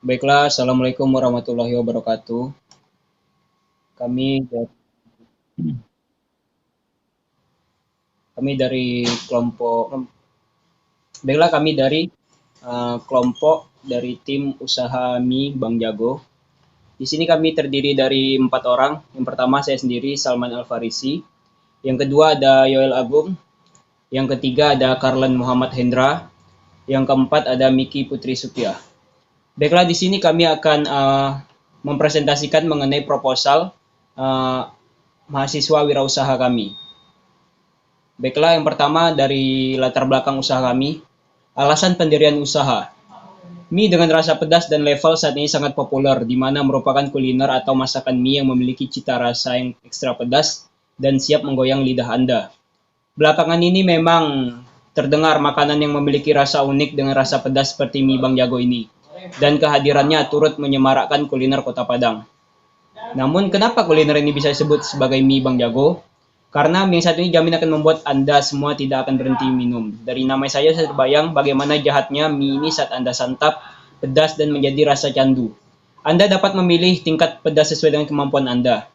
Baiklah, Assalamualaikum warahmatullahi wabarakatuh. Kami kami dari kelompok Baiklah, kami dari kelompok dari tim usaha mie Bang Jago. Di sini kami terdiri dari 4 orang. Yang pertama saya sendiri, Salman Al-Farisi. Yang kedua ada Yoel Agung. Yang ketiga ada Karlan Muhammad Hendra. Yang keempat ada Miki Putri Supia. Baiklah, di sini kami akan mempresentasikan mengenai proposal uh, mahasiswa wirausaha kami. Baiklah, yang pertama dari latar belakang usaha kami, alasan pendirian usaha. Mie dengan rasa pedas dan level saat ini sangat populer, di mana merupakan kuliner atau masakan mie yang memiliki cita rasa yang ekstra pedas dan siap menggoyang lidah Anda. Belakangan ini memang terdengar makanan yang memiliki rasa unik dengan rasa pedas seperti mie Bang Jago ini, dan kehadirannya turut menyemarakkan kuliner Kota Padang. Namun, kenapa kuliner ini bisa disebut sebagai mie Bang Jago? Karena mie satu ini jamin akan membuat Anda semua tidak akan berhenti minum. Dari nama saya terbayang bagaimana jahatnya mie ini saat Anda santap, pedas dan menjadi rasa candu. Anda dapat memilih tingkat pedas sesuai dengan kemampuan Anda.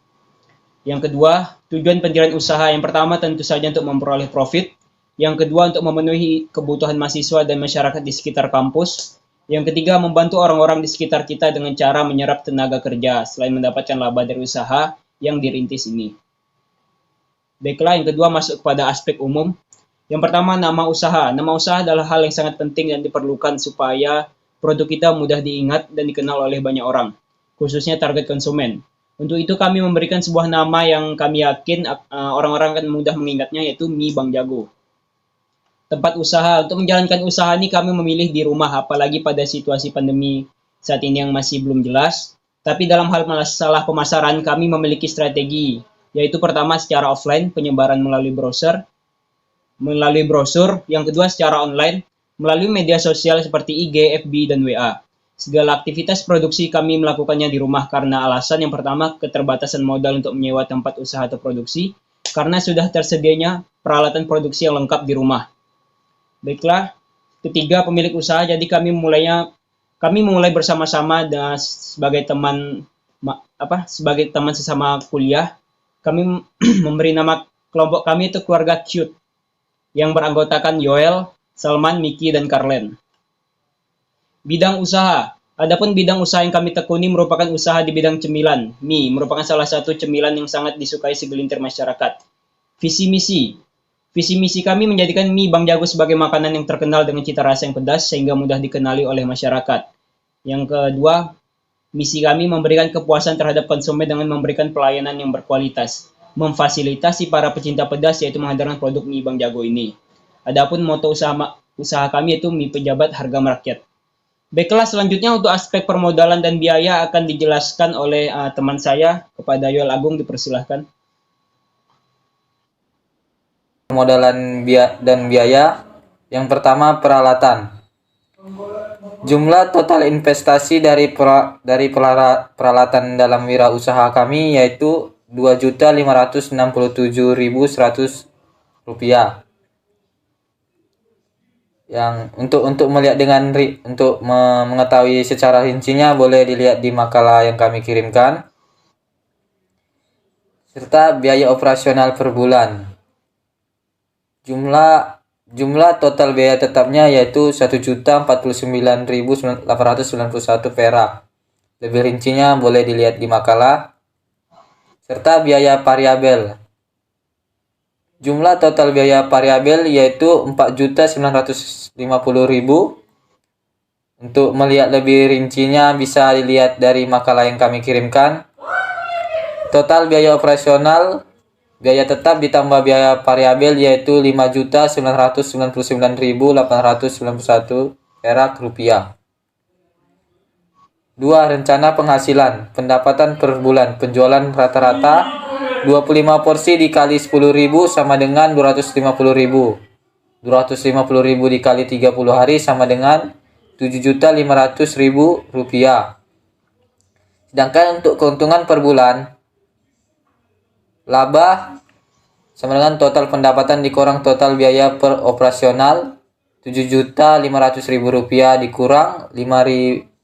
Yang kedua, tujuan pendirian usaha. Yang pertama tentu saja untuk memperoleh profit. Yang kedua untuk memenuhi kebutuhan mahasiswa dan masyarakat di sekitar kampus. Yang ketiga, membantu orang-orang di sekitar kita dengan cara menyerap tenaga kerja selain mendapatkan laba dari usaha yang dirintis ini. Baiklah, yang kedua masuk kepada aspek umum. Yang pertama, nama usaha. Nama usaha adalah hal yang sangat penting dan diperlukan supaya produk kita mudah diingat dan dikenal oleh banyak orang, khususnya target konsumen. Untuk itu kami memberikan sebuah nama yang kami yakin orang-orang akan mudah mengingatnya, yaitu Mie Bang Jago. Tempat usaha. Untuk menjalankan usaha ini kami memilih di rumah, apalagi pada situasi pandemi saat ini yang masih belum jelas. Tapi dalam hal masalah pemasaran, kami memiliki strategi, yaitu pertama secara offline, penyebaran melalui brosur, yang kedua secara online, melalui media sosial seperti IG, FB, dan WA. Segala aktivitas produksi kami melakukannya di rumah karena alasan yang pertama, keterbatasan modal untuk menyewa tempat usaha atau produksi, karena sudah tersedianya peralatan produksi yang lengkap di rumah. Baiklah, ketiga pemilik usaha, jadi kami memulai bersama-sama dan sebagai teman sesama kuliah. Kami memberi nama kelompok kami itu keluarga Cute yang beranggotakan Yoel, Salman, Miki, dan Karlen. Bidang usaha. Adapun bidang usaha yang kami tekuni merupakan usaha di bidang cemilan. Mie merupakan salah satu cemilan yang sangat disukai segelintir masyarakat. Visi misi. Visi misi kami menjadikan mie Bang Jago sebagai makanan yang terkenal dengan cita rasa yang pedas sehingga mudah dikenali oleh masyarakat. Yang kedua, misi kami memberikan kepuasan terhadap konsumen dengan memberikan pelayanan yang berkualitas, memfasilitasi para pecinta pedas yaitu menghadirkan produk mie Bang Jago ini. Adapun moto usaha kami yaitu mie pejabat harga merakyat. Baiklah, selanjutnya untuk aspek permodalan dan biaya akan dijelaskan oleh teman saya. Kepada Yoel Agung dipersilahkan. Permodalan dan biaya. Yang pertama, peralatan. Jumlah total investasi dari peralatan dalam wirausaha kami yaitu Rp2.567.100. Yang untuk melihat untuk mengetahui secara rincinya boleh dilihat di makalah yang kami kirimkan. Serta biaya operasional per bulan. Jumlah total biaya tetapnya yaitu Rp1.049.891 perak. Lebih rincinya boleh dilihat di makalah. Serta biaya variabel. Jumlah total biaya variabel yaitu Rp4.950.000. Untuk melihat lebih rincinya bisa dilihat dari makalah yang kami kirimkan. Total biaya operasional, biaya tetap ditambah biaya variabel yaitu Rp5.999.891 perak rupiah. 2. Rencana penghasilan. Pendapatan per bulan. Penjualan rata-rata 25 porsi dikali 10.000 sama dengan 250.000. 250.000 dikali 30 hari sama dengan Rp7.500.000. Sedangkan untuk keuntungan per bulan, laba sama dengan total pendapatan dikurang total biaya per operasional Rp7.500.000 dikurang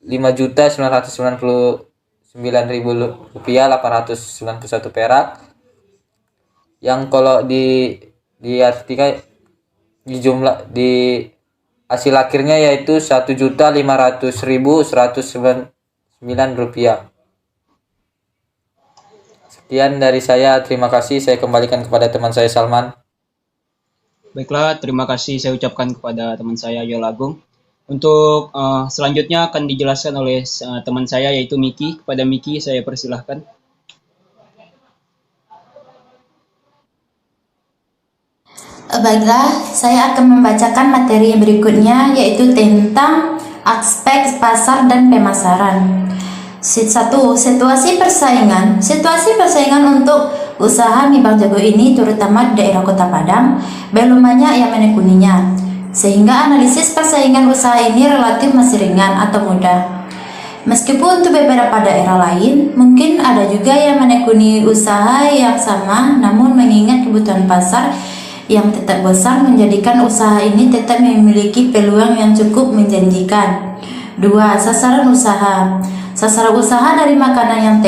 5.999.891 perak, yang kalau diartikan di jumlah di hasil akhirnya yaitu 1.500.109 rupiah. Sekian dari saya, terima kasih. Saya kembalikan kepada teman saya Salman. Baiklah, terima kasih saya ucapkan kepada teman saya Yol Agung. Untuk selanjutnya akan dijelaskan oleh teman saya yaitu Miki. Kepada Miki saya persilahkan. Baiklah, saya akan membacakan materi berikutnya yaitu tentang aspek pasar dan pemasaran. Satu, situasi persaingan. Situasi persaingan untuk usaha mie Bang Jago ini terutama di daerah Kota Padang belum banyak yang menekuninya. Sehingga analisis persaingan usaha ini relatif masih ringan atau mudah. Meskipun untuk beberapa daerah lain, mungkin ada juga yang menekuni usaha yang sama, namun mengingat kebutuhan pasar yang tetap besar menjadikan usaha ini tetap memiliki peluang yang cukup menjanjikan. 2. Sasaran usaha. Sasaran usaha dari makanan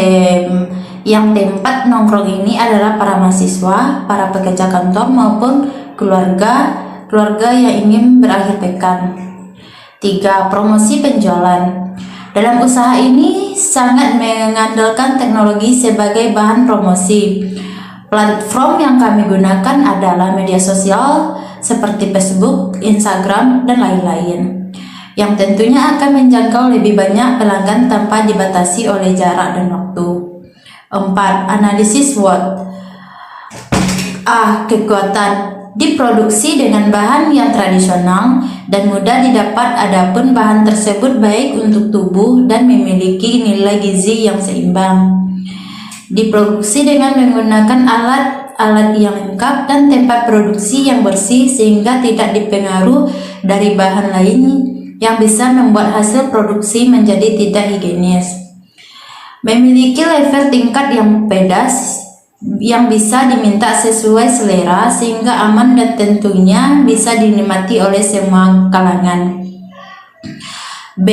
yang tempat nongkrong ini adalah para mahasiswa, para pekerja kantor maupun keluarga yang ingin berakhir pekan. 3. Promosi penjualan. Dalam usaha ini sangat mengandalkan teknologi sebagai bahan promosi. Platform yang kami gunakan adalah media sosial seperti Facebook, Instagram, dan lain-lain, yang tentunya akan menjangkau lebih banyak pelanggan tanpa dibatasi oleh jarak dan waktu. 4. Analisis SWOT. A. Kekuatan. Diproduksi dengan bahan yang tradisional dan mudah didapat, adapun bahan tersebut baik untuk tubuh dan memiliki nilai gizi yang seimbang. Diproduksi dengan menggunakan alat yang lengkap dan tempat produksi yang bersih sehingga tidak dipengaruhi dari bahan lain yang bisa membuat hasil produksi menjadi tidak higienis. Memiliki level tingkat yang pedas yang bisa diminta sesuai selera sehingga aman dan tentunya bisa dinikmati oleh semua kalangan. B.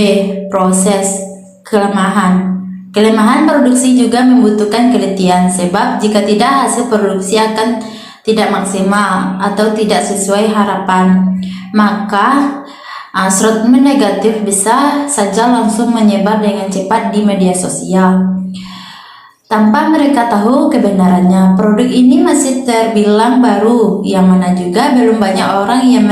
Proses. Kelemahan produksi juga membutuhkan kelitian, sebab jika tidak hasil produksi akan tidak maksimal atau tidak sesuai harapan, maka statement negatif bisa saja langsung menyebar dengan cepat di media sosial. Tanpa mereka tahu kebenarannya, produk ini masih terbilang baru, yang mana juga belum banyak orang yang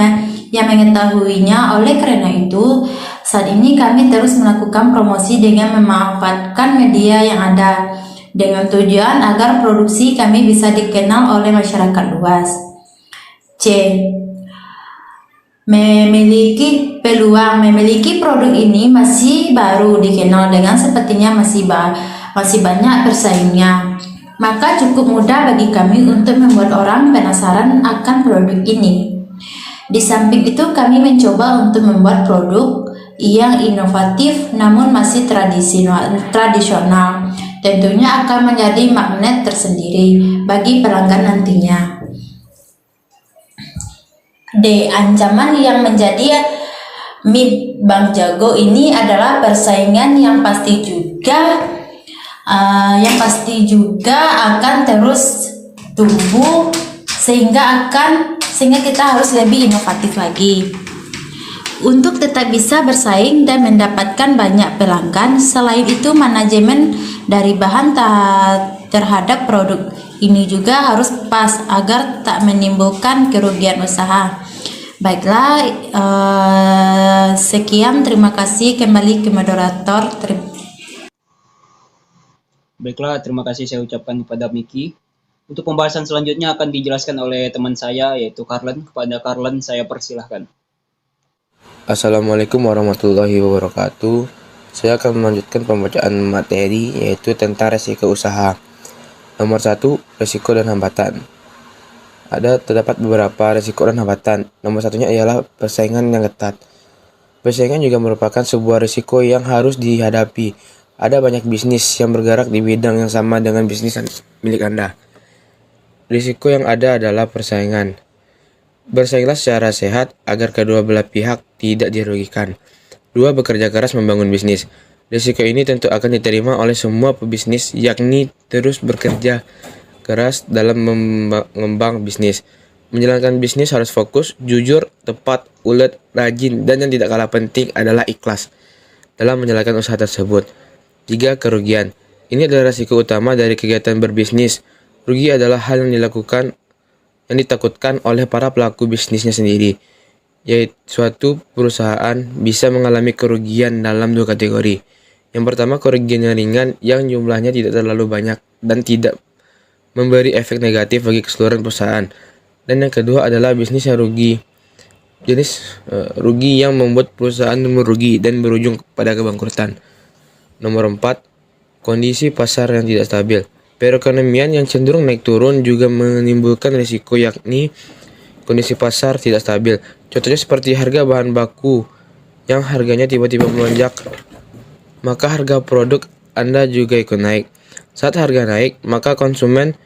mengetahuinya. Oleh karena itu, saat ini kami terus melakukan promosi dengan memanfaatkan media yang ada, dengan tujuan agar produksi kami bisa dikenal oleh masyarakat luas. C. Memiliki peluang. Memiliki produk ini masih baru dikenal dengan sepertinya masih banyak bersaingnya, maka cukup mudah bagi kami untuk membuat orang penasaran akan produk ini. Di samping itu, kami mencoba untuk membuat produk yang inovatif namun masih tradisional. Tentunya akan menjadi magnet tersendiri bagi pelanggan nantinya. D. Ancaman yang menjadi mie Bang Jago ini adalah persaingan yang pasti juga akan terus tumbuh sehingga kita harus lebih inovatif lagi untuk tetap bisa bersaing dan mendapatkan banyak pelanggan. Selain itu, manajemen dari bahan terhadap produk ini juga harus pas agar tak menimbulkan kerugian usaha. Baiklah, sekian, terima kasih. Kembali ke moderator. Baiklah, terima kasih saya ucapkan kepada Miki. Untuk pembahasan selanjutnya akan dijelaskan oleh teman saya yaitu Karlen. Kepada Karlen saya persilahkan. Assalamualaikum warahmatullahi wabarakatuh. Saya akan melanjutkan pembacaan materi yaitu tentang resiko usaha. Nomor 1, resiko dan hambatan. Terdapat beberapa resiko dan hambatan. Nomor satunya ialah persaingan yang ketat. Persaingan juga merupakan sebuah resiko yang harus dihadapi. Ada banyak bisnis yang bergerak di bidang yang sama dengan bisnis milik Anda. Risiko yang ada adalah persaingan. Bersainglah secara sehat agar kedua belah pihak tidak dirugikan. 2. Bekerja keras membangun bisnis. Risiko ini tentu akan diterima oleh semua pebisnis, yakni terus bekerja keras dalam mengembang bisnis. Menjalankan bisnis harus fokus, jujur, tepat, ulet, rajin, dan yang tidak kalah penting adalah ikhlas dalam menjalankan usaha tersebut. 3. Kerugian. Ini adalah risiko utama dari kegiatan berbisnis. Rugi adalah hal yang ditakutkan oleh para pelaku bisnisnya sendiri, yaitu suatu perusahaan bisa mengalami kerugian dalam 2 kategori. Yang pertama, kerugian yang ringan yang jumlahnya tidak terlalu banyak dan tidak memberi efek negatif bagi keseluruhan perusahaan. Dan yang kedua adalah bisnis yang rugi. Jenis rugi yang membuat perusahaan merugi dan berujung pada kebangkrutan. Nomor 4, kondisi pasar yang tidak stabil. Perekonomian yang cenderung naik turun juga menimbulkan risiko, yakni kondisi pasar tidak stabil. Contohnya seperti harga bahan baku yang harganya tiba-tiba melonjak, maka harga produk Anda juga ikut naik. Saat harga naik, maka konsumen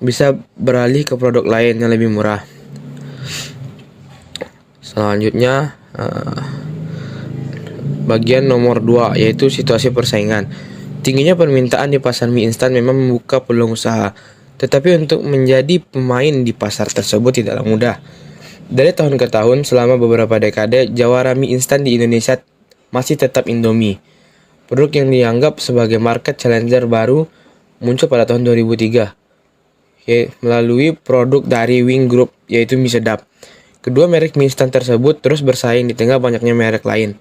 bisa beralih ke produk lain yang lebih murah. Selanjutnya, bagian nomor 2, yaitu situasi persaingan. Tingginya permintaan di pasar mie instan memang membuka peluang usaha, tetapi untuk menjadi pemain di pasar tersebut tidaklah mudah. Dari tahun ke tahun, selama beberapa dekade, jawara mie instan di Indonesia masih tetap Indomie. Produk yang dianggap sebagai market challenger baru muncul pada tahun 2003 melalui produk dari Wing Group, yaitu mie sedap. Kedua merek mie instan tersebut terus bersaing di tengah banyaknya merek lain.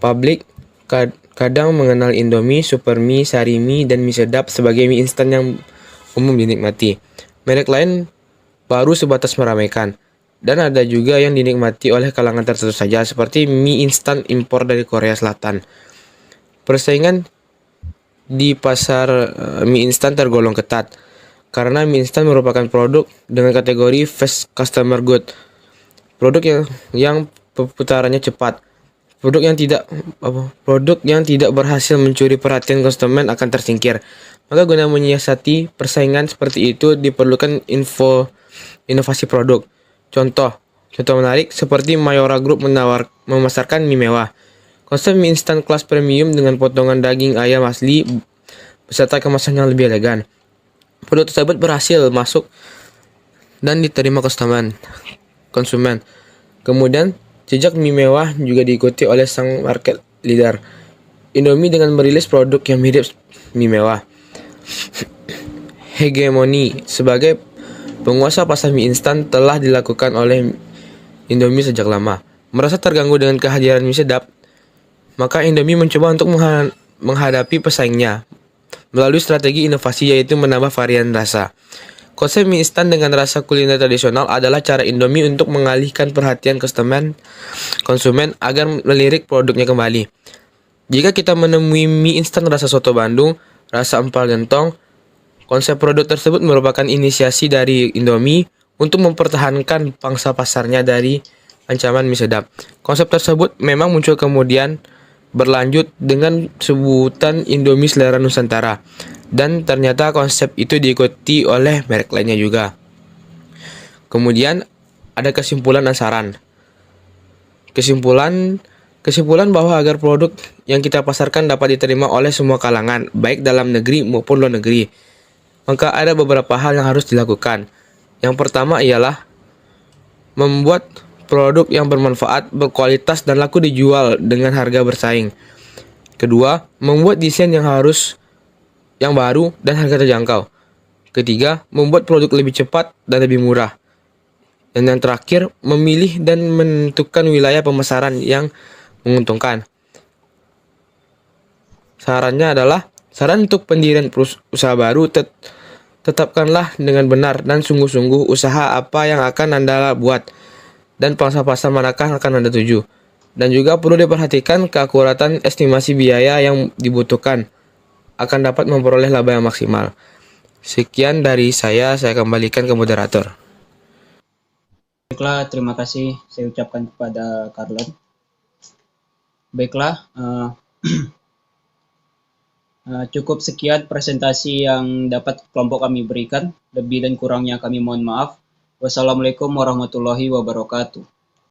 Publik kadang mengenal Indomie, Supermie, Sarimi, dan mie sedap sebagai mie instan yang umum dinikmati. Merek lain baru sebatas meramaikan, dan ada juga yang dinikmati oleh kalangan tertentu saja, seperti mie instan impor dari Korea Selatan. Persaingan di pasar mie instan tergolong ketat, karena mie instan merupakan produk dengan kategori fast customer good, produk yang perputarannya cepat. Produk yang tidak berhasil mencuri perhatian konsumen akan tersingkir. Maka guna menyiasati persaingan seperti itu diperlukan inovasi produk. Contoh menarik seperti Mayora Group memasarkan mie mewah. Konsep mie instan kelas premium dengan potongan daging ayam asli beserta kemasan yang lebih elegan. Produk tersebut berhasil masuk dan diterima konsumen. Kemudian, jejak mie mewah juga diikuti oleh sang market leader, Indomie, dengan merilis produk yang mirip mie mewah. Hegemoni sebagai penguasa pasar mie instan telah dilakukan oleh Indomie sejak lama. Merasa terganggu dengan kehadiran mie sedap, maka Indomie mencoba untuk menghadapi pesaingnya melalui strategi inovasi, yaitu menambah varian rasa. Konsep mie instan dengan rasa kuliner tradisional adalah cara Indomie untuk mengalihkan perhatian konsumen agar melirik produknya kembali. Jika kita menemui mie instan rasa soto Bandung, rasa empal gentong, konsep produk tersebut merupakan inisiasi dari Indomie untuk mempertahankan pangsa pasarnya dari ancaman mie sedap. Konsep tersebut memang muncul kemudian berlanjut dengan sebutan Indomie Selera Nusantara, dan ternyata konsep itu diikuti oleh merek lainnya juga. Kemudian ada kesimpulan dan saran. Kesimpulan bahwa agar produk yang kita pasarkan dapat diterima oleh semua kalangan, baik dalam negeri maupun luar negeri, maka ada beberapa hal yang harus dilakukan. Yang pertama ialah membuat produk yang bermanfaat, berkualitas, dan laku dijual dengan harga bersaing. Kedua, membuat desain yang baru dan harga terjangkau. Ketiga, membuat produk lebih cepat dan lebih murah. Dan yang terakhir, memilih dan menentukan wilayah pemasaran yang menguntungkan. Saran untuk pendirian usaha baru, tetapkanlah dengan benar dan sungguh-sungguh usaha apa yang akan Anda buat, dan pangsa pasar manakah akan Anda tuju. Dan juga perlu diperhatikan keakuratan estimasi biaya yang dibutuhkan akan dapat memperoleh laba yang maksimal. Sekian dari saya kembalikan ke moderator. Baiklah, terima kasih saya ucapkan kepada Carlon. Baiklah, cukup sekian presentasi yang dapat kelompok kami berikan. Lebih dan kurangnya kami mohon maaf. Wassalamualaikum warahmatullahi wabarakatuh.